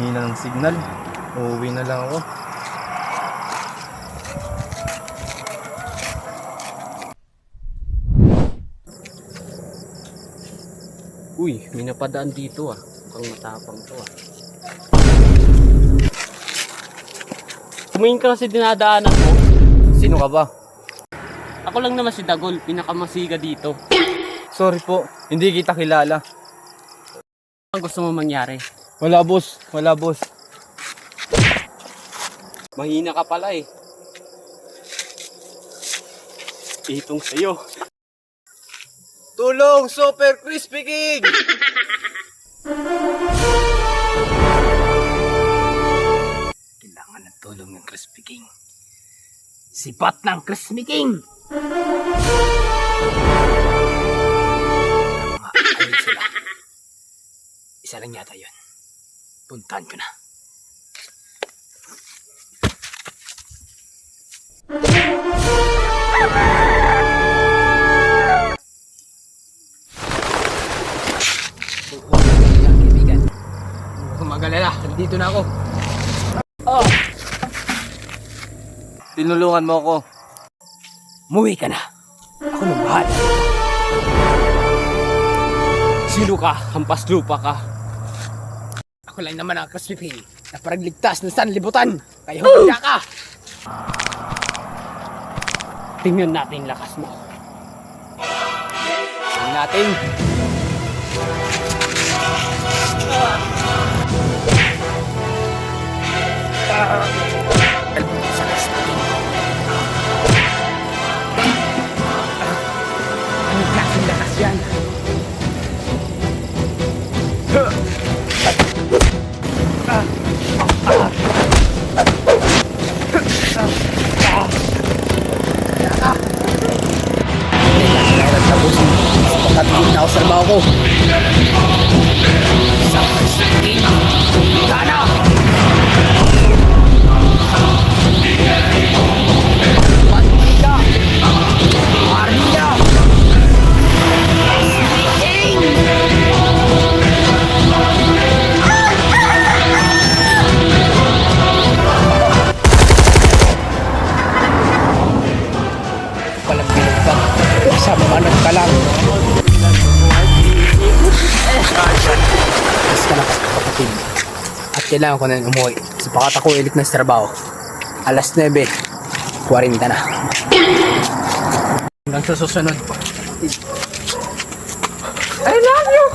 hina ng signal. Uuwi na lang ako. Uy, may napadaan dito ah. Mukhang matapang to ah. Tumingin ka kasi dinadaanan mo. Sino ka ba? Ako lang naman si Dagol, pinakamasiga dito. Sorry po, hindi kita kilala. Ang gusto mo mangyari? Wala boss, wala boss. Mahina ka pala eh. Itong sa'yo. Tulong, Super Crispy King! Kailangan ng tulong ng Crispy King. Sipat ng Crispy King! Ayun sila. Isa lang yata yun. Puntahan ko na. Kaibigan, huwag kang mag-alala. Nandito na ako. Oh! Tinulungan mo ako. Muwi ka na. Ako nang bahala. Sino ka? Hampas lupa ka. Ako lang naman ang Crispy King na paragligtas ng sanlibutan. Kaya handa ka. Tingnan natin yung lakas mo. Tingnan natin. Sa Crispy King. Anong klaseng lakas yan? Pagkatigil na ako sa trabaho ko. Sa Crispy King, gana! Mantika! Maria! Walang binugbang. Sa manok ka lang. Mas ka na kapatid. At kailangan ko na umuwi. Sapakat ako ilit na sa trabaho. Alas 9:40 na. Hanggang sa susunod. I love you!